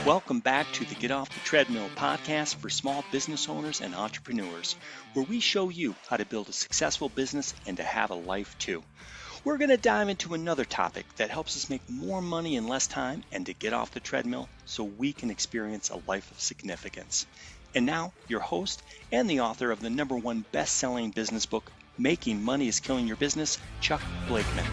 Welcome back to the Get Off the Treadmill podcast for small business owners and entrepreneurs, where we show you how to build a successful business and to have a life too. We're going to dive into another topic that helps us make more money in less time and to get off the treadmill so we can experience a life of significance. And now, your host and the author of the #1 best-selling business book, Making Money is Killing Your Business, Chuck Blakeman.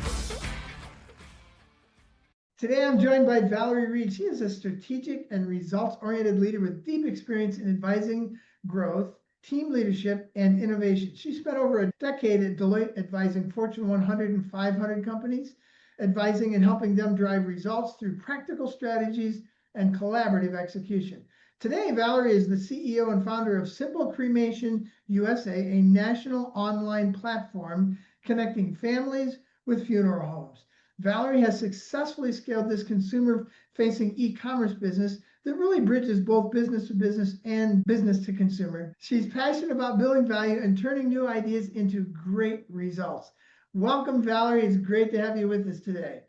Today, I'm joined by Valerie Reid. She is a strategic and results-oriented leader with deep experience in advising growth, team leadership, and innovation. She spent over a decade at Deloitte advising Fortune 100 and 500 companies, advising and helping them drive results through practical strategies and collaborative execution. Today, Valerie is the CEO and founder of Simple Cremation USA, a national online platform connecting families with funeral homes. Valerie has successfully scaled this consumer-facing e-commerce business that really bridges both business to business and business to consumer. She's passionate about building value and turning new ideas into great results. Welcome, Valerie. It's great to have you with us today.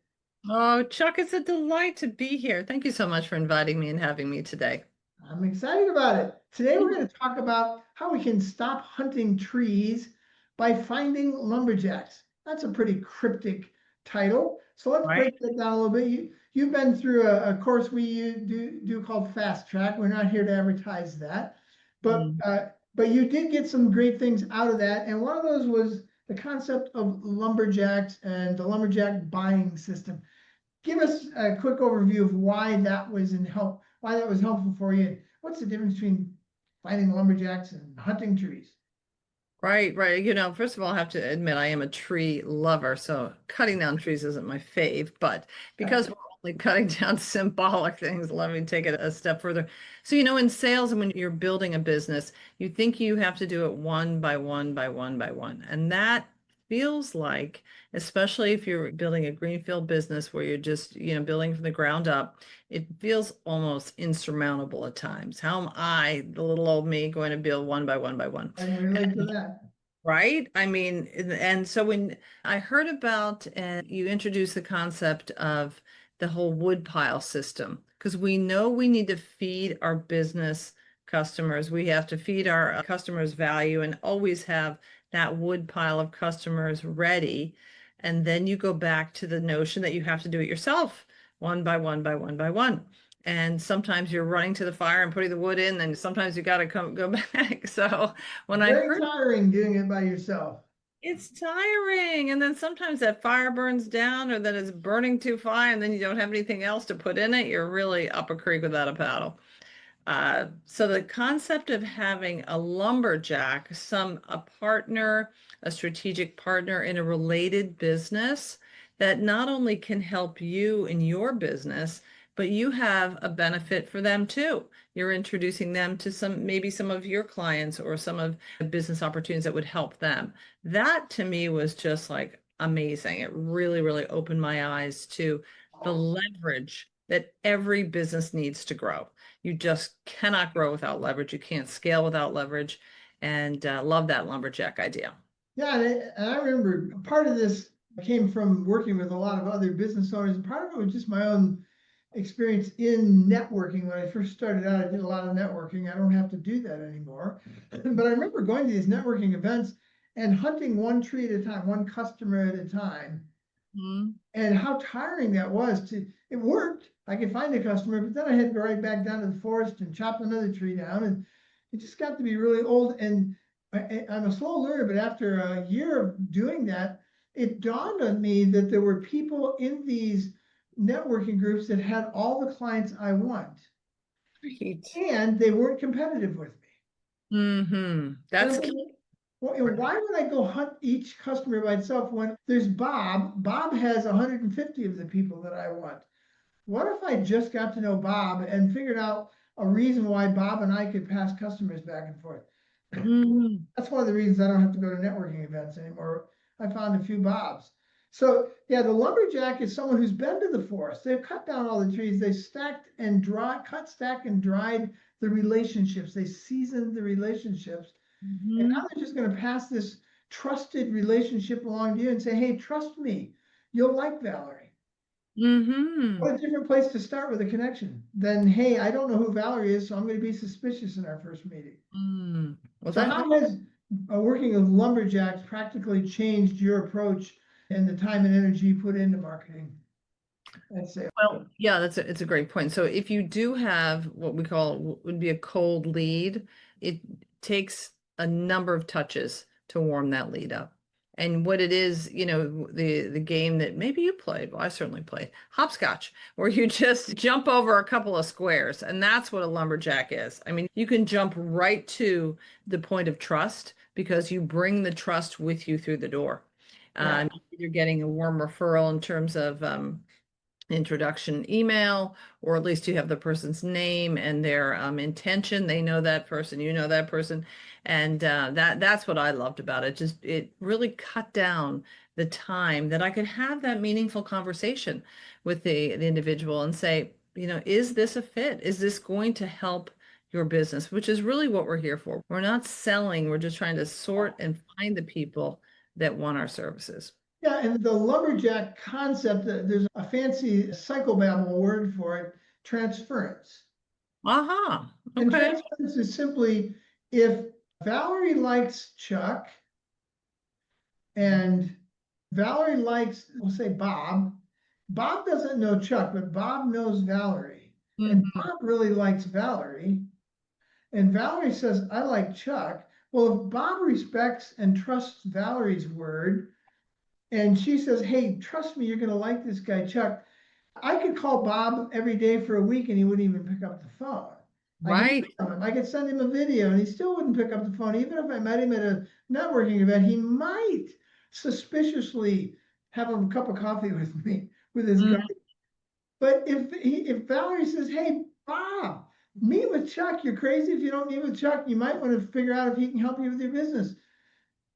Oh, Chuck, it's a delight to be here. Thank you so much for inviting me and having me today. I'm excited about it. Today, we're going to talk about how we can stop hunting trees by finding lumberjacks. That's a pretty cryptic title. So let's break that down a little bit. You've been through a course we do called Fast Track. We're not here to advertise that, but you did get some great things out of that. And one of those was the concept of lumberjacks and the lumberjack buying system. Give us a quick overview of why that was helpful for you. What's the difference between finding lumberjacks and hunting trees? Right. First of all, I have to admit I am a tree lover, so cutting down trees isn't my fave, but because we're only cutting down symbolic things, let me take it a step further. So, in sales and when you're building a business, you think you have to do it one by one by one by one. And that feels like, especially if you're building a greenfield business where you're just, building from the ground up, it feels almost insurmountable at times. How am I, the little old me, going to build one by one by one? I can relate to that. Right? I mean, and so when I heard about and you introduced the concept of the whole wood pile system, because we know we need to feed our business customers. We have to feed our customers value and always have that wood pile of customers ready. And then you go back to the notion that you have to do it yourself, one by one by one by one. And sometimes you're running to the fire and putting the wood in, and sometimes you got to go back. So when Very tiring doing it by yourself. It's tiring. And then sometimes that fire burns down, or then it's burning too far, and then you don't have anything else to put in it. You're really up a creek without a paddle. So the concept of having a lumberjack, a partner, a strategic partner in a related business that not only can help you in your business, but you have a benefit for them too. You're introducing them to maybe some of your clients or some of the business opportunities that would help them. That to me was just like amazing. It really, really opened my eyes to the leverage that every business needs to grow. You just cannot grow without leverage. You can't scale without leverage. And love that lumberjack idea. Yeah, and I remember part of this came from working with a lot of other business owners. And part of it was just my own experience in networking. When I first started out, I did a lot of networking. I don't have to do that anymore. But I remember going to these networking events and hunting one tree at a time, one customer at a time. And how tiring that was. It worked. I could find a customer, but then I had to go right back down to the forest and chop another tree down. And it just got to be really old. And I'm a slow learner, but after a year of doing that, it dawned on me that there were people in these networking groups that had all the clients I want. Right. And they weren't competitive with me. That's well, why would I go hunt each customer by itself when there's Bob? Bob has 150 of the people that I want. What if I just got to know Bob and figured out a reason why Bob and I could pass customers back and forth? That's one of the reasons I don't have to go to networking events anymore. I found a few Bobs. So yeah, the lumberjack is someone who's been to the forest. They've cut down all the trees. They stacked and stacked and dried the relationships. They seasoned the relationships. And now they're just going to pass this trusted relationship along to you and say, hey, trust me, you'll like Valerie. Mm-hmm. What a different place to start with a connection than, hey, I don't know who Valerie is, so I'm going to be suspicious in our first meeting. Mm. Well, So how has working with Lumberjacks practically changed your approach and the time and energy you put into marketing and sales? well, yeah, it's a great point. So if you do have what we call would be a cold lead, it takes a number of touches to warm that lead up. And what it is, the game that maybe you played, well, I certainly played, hopscotch, where you just jump over a couple of squares, and that's what a lumberjack is. I mean, you can jump right to the point of trust because you bring the trust with you through the door. Yeah. You're getting a warm referral in terms of introduction email, or at least you have the person's name and their intention. They know that person, you know that person, and that's what I loved about it. Just it really cut down the time that I could have that meaningful conversation with the individual and say, is this a fit? Is this going to help your business? Which is really what we're here for. We're not selling, we're just trying to sort and find the people that want our services. Yeah, and the lumberjack concept, there's a fancy psychobabble word for it, transference. Aha. And Okay. transference is simply if Valerie likes Chuck and Valerie likes, we'll say Bob. Bob doesn't know Chuck, but Bob knows Valerie. And Mhm. Bob really likes Valerie. And Valerie says, I like Chuck. Well, if Bob respects and trusts Valerie's word, and she says, hey, trust me, you're going to like this guy, Chuck. I could call Bob every day for a week and he wouldn't even pick up the phone. Right. I could send him a video and he still wouldn't pick up the phone. Even if I met him at a networking event, he might suspiciously have a cup of coffee with me, with his Mm. guy. But if Valerie says, hey, Bob, meet with Chuck, you're crazy if you don't meet with Chuck, you might want to figure out if he can help you with your business.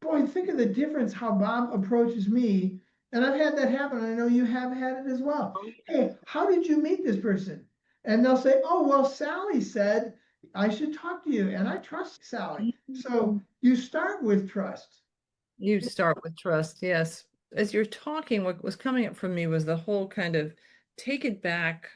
Boy, think of the difference how Bob approaches me. And I've had that happen. I know you have had it as well. Hey, how did you meet this person? And they'll say, oh, well, Sally said I should talk to you. And I trust Sally. So you start with trust. You start with trust, yes. As you're talking, what was coming up for me was the whole kind of take it back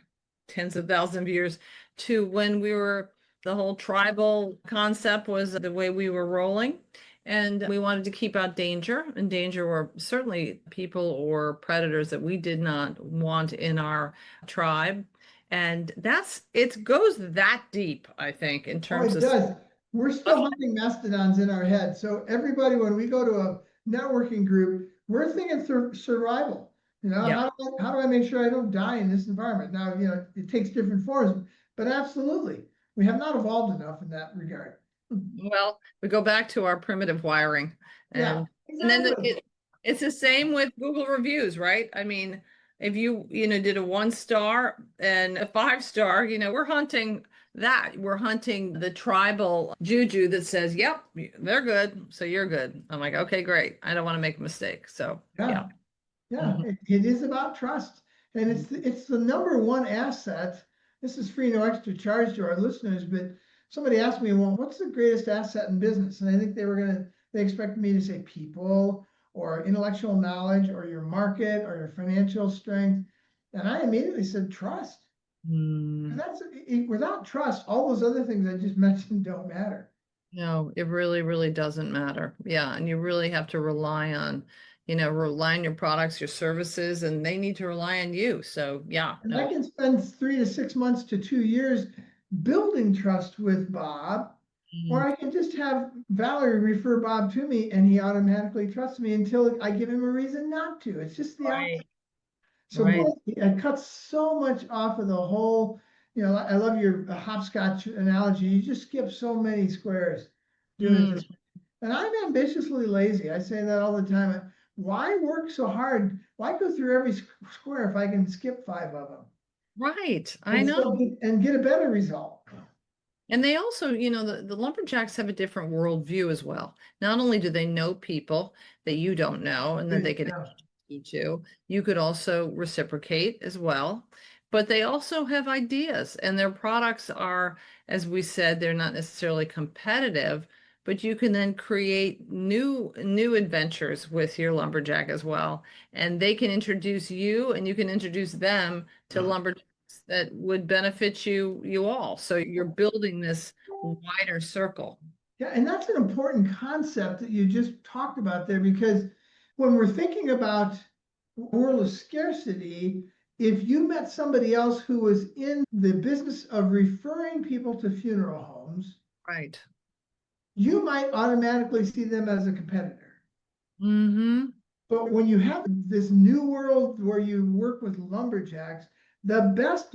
tens of thousands of years to when the whole tribal concept was the way we were rolling. And we wanted to keep out danger, and danger were certainly people or predators that we did not want in our tribe. And it goes that deep, I think, in Oh, terms it of does. We're still hunting mastodons in our head. So everybody, when we go to a networking group, we're thinking survival. yeah. How do I make sure I don't die in this environment? Now, it takes different forms, but absolutely, we have not evolved enough in that regard. Well, we go back to our primitive wiring, Yeah, and then exactly. it's the same with Google reviews, right? I mean, if you did a 1 star and a 5 star, we're hunting the tribal juju that says, "Yep, they're good, so you're good." I'm like, okay, great. I don't want to make a mistake, so Yeah, yeah. yeah, Mhm. it is about trust. And it's the number one asset. This is free, no extra charge to our listeners, but somebody asked me, well, what's the greatest asset in business? And I think they expected me to say people or intellectual knowledge or your market or your financial strength. And I immediately said trust. And Mm. without trust, all those other things I just mentioned don't matter. No, it really, really doesn't matter. Yeah, and you really have to rely on your products, your services, and they need to rely on you. So yeah, And I no. can spend 3 to 6 months to 2 years building trust with Bob, or Mm. I can just have Valerie refer Bob to me and he automatically trusts me until I give him a reason not to. It's just the opposite. Right, So right. both, it cuts so much off of the whole, I love your hopscotch analogy. You just skip so many squares doing it Mm. this way. And I'm ambitiously lazy. I say that all the time. Why work so hard? Why go through every square if I can skip 5 of them? Right. I And know. still get a better result. And they also, the lumberjacks have a different worldview as well. Not only do they know people that you don't know and that they could Yeah. you to, you could also reciprocate as well. But they also have ideas, and their products are, as we said, they're not necessarily competitive, but you can then create new adventures with your lumberjack as well. And they can introduce you and you can introduce them to lumberjacks that would benefit you all. So you're building this wider circle. Yeah, and that's an important concept that you just talked about there, because when we're thinking about world of scarcity, if you met somebody else who was in the business of referring people to funeral homes, Right. you might automatically see them as a competitor. Mm-hmm. But when you have this new world where you work with lumberjacks, the best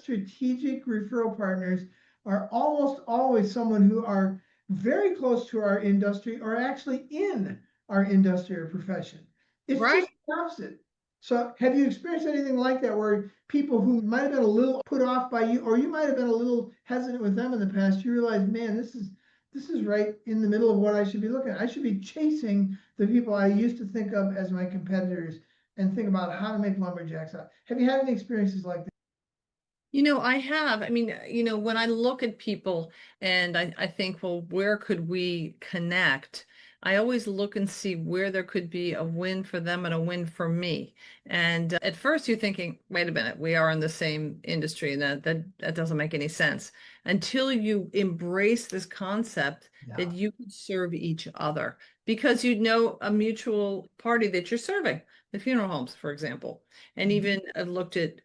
strategic referral partners are almost always someone who are very close to our industry or actually in our industry or profession. It's Right. just the opposite. So have you experienced anything like that where people who might have been a little put off by you, or you might have been a little hesitant with them in the past, you realize, man, this is right in the middle of what I should be looking at. I should be chasing the people I used to think of as my competitors and think about how to make lumberjacks out. Have you had any experiences like that? I have. I mean, when I look at people and I think, well, where could we connect? I always look and see where there could be a win for them and a win for me. And at first you're thinking, wait a minute, we are in the same industry and that doesn't make any sense until you embrace this concept that you could serve each other because you know a mutual party that you're serving, the funeral homes, for example. And even I've looked at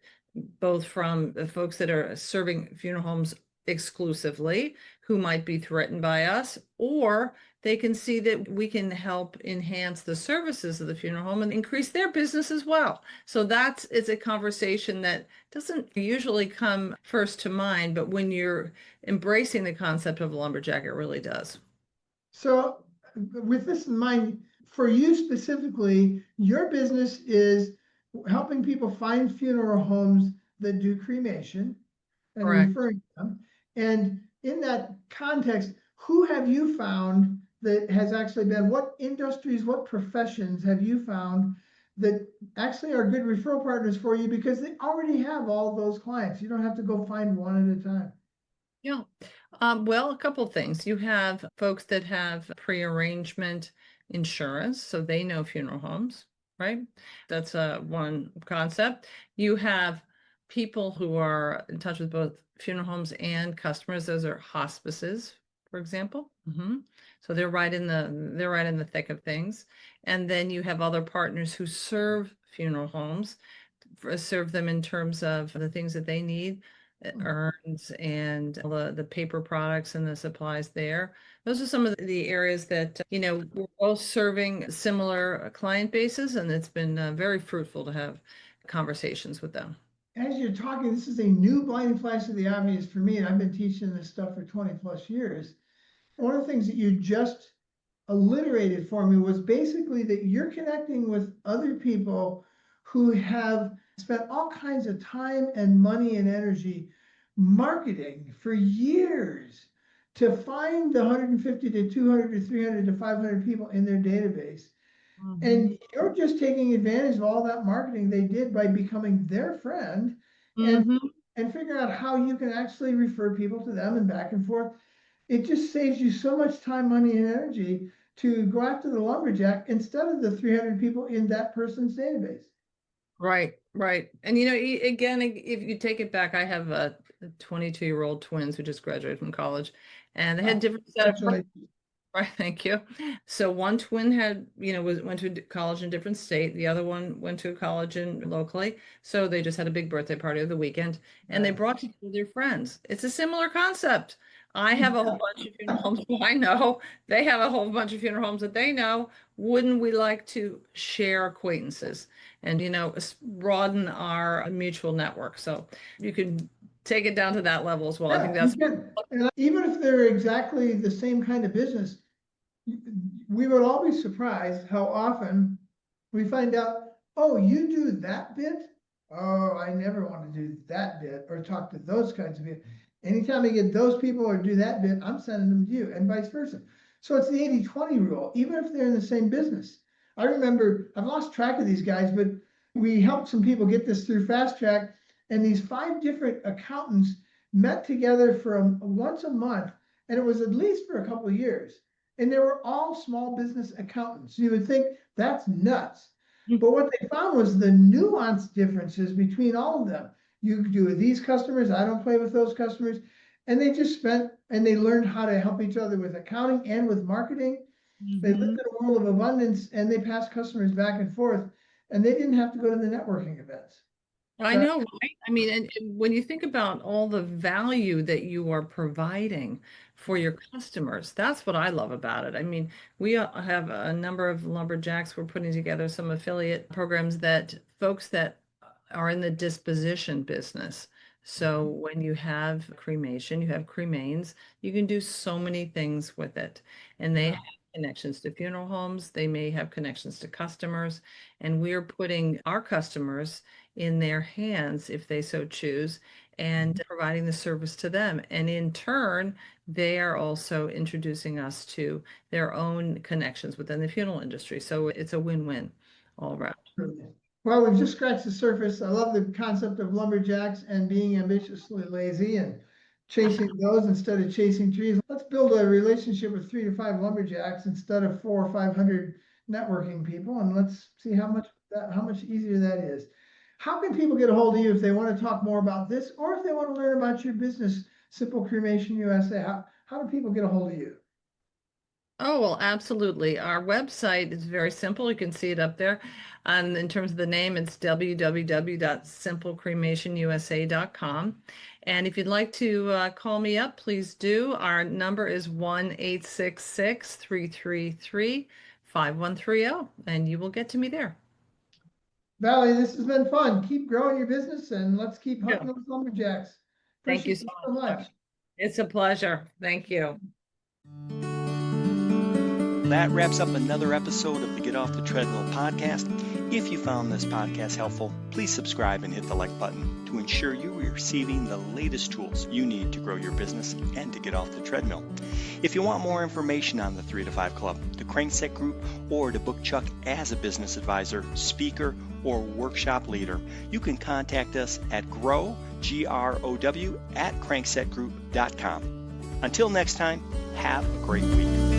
both from the folks that are serving funeral homes exclusively who might be threatened by us, or they can see that we can help enhance the services of the funeral home and increase their business as well. So it's a conversation that doesn't usually come first to mind, but when you're embracing the concept of a lumberjack, it really does. So with this in mind, for you specifically, your business is helping people find funeral homes that do cremation and Correct. referring them. And in that context, who have you found that has actually been, what industries, what professions have you found that actually are good referral partners for you because they already have all those clients? You don't have to go find one at a time. Yeah. Well, a couple of things. You have folks that have pre-arrangement insurance, so they know funeral homes, right? That's one concept. You have people who are in touch with both funeral homes and customers. Those are hospices, for example. So they're right in the thick of things. And then you have other partners who serve funeral homes, serve them in terms of the things that they need, urns and the paper products and the supplies there. Those are some of the areas that, we're both serving similar client bases, and it's been very fruitful to have conversations with them. As you're talking, this is a new blinding flash of the obvious for me, and I've been teaching this stuff for 20 plus years. One of the things that you just alliterated for me was basically that you're connecting with other people who have spent all kinds of time and money and energy marketing for years to find the 150 to 200 to 300 to 500 people in their database. And you're just taking advantage of all that marketing they did by becoming their friend and figuring out how you can actually refer people to them and back and forth. It just saves you so much time, money, and energy to go after the lumberjack instead of the 300 people in that person's database. Right. And again, if you take it back, I have 22-year-old twins who just graduated from college, and they had different set of. Right, thank you. So one twin had, went to college in a different state. The other one went to college locally. So they just had a big birthday party of the weekend, and they brought together their friends. It's a similar concept. I have a whole bunch of funeral homes that I know. They have a whole bunch of funeral homes that they know. Wouldn't we like to share acquaintances and, broaden our mutual network? So you can take it down to that level as well. I think that's. And even if they're exactly the same kind of business, we would all be surprised how often we find out, oh, you do that bit? Oh, I never want to do that bit or talk to those kinds of people. Anytime I get those people or do that bit, I'm sending them to you and vice versa. So it's the 80-20 rule, even if they're in the same business. I remember, I've lost track of these guys, but we helped some people get this through Fast Track, and these 5 different accountants met together for once a month and it was at least for a couple of years. And they were all small business accountants. You would think that's nuts. But what they found was the nuanced differences between all of them. You do with these customers, I don't play with those customers. And they just they learned how to help each other with accounting and with marketing. They lived in a world of abundance, and they passed customers back and forth, and they didn't have to go to the networking events. I know, right? I mean, and when you think about all the value that you are providing for your customers, that's what I love about it. I mean, we have a number of lumberjacks. We're putting together some affiliate programs that folks that are in the disposition business. So when you have cremation, you have cremains, you can do so many things with it. And they have connections to funeral homes, they may have connections to customers, and we're putting our customers in their hands if they so choose and providing the service to them. And in turn, they are also introducing us to their own connections within the funeral industry. So it's a win-win all around. Well, we've just scratched the surface. I love the concept of lumberjacks and being ambitiously lazy and chasing those instead of chasing trees. Let's build a relationship with 3 to 5 lumberjacks instead of 400 or 500 networking people, and let's see how much easier that is. How can people get a hold of you if they want to talk more about this, or if they want to learn about your business, Simple Cremation USA? How do people get a hold of you? Oh, well, absolutely. Our website is very simple. You can see it up there. And in terms of the name, it's www.simplecremationusa.com. And if you'd like to call me up, please do. Our number is 1-866-333-5130, and you will get to me there. Valerie, this has been fun. Keep growing your business, and let's keep hunting those lumberjacks. Thank you Appreciate so much. It's a pleasure. Thank you. That wraps up another episode of the Get Off the Treadmill podcast. If you found this podcast helpful, please subscribe and hit the like button to ensure you are receiving the latest tools you need to grow your business and to get off the treadmill. If you want more information on the 3 to 5 Club, the Crankset Group, or to book Chuck as a business advisor, speaker, or workshop leader, you can contact us at grow@cranksetgroup.com. Until next time, have a great week.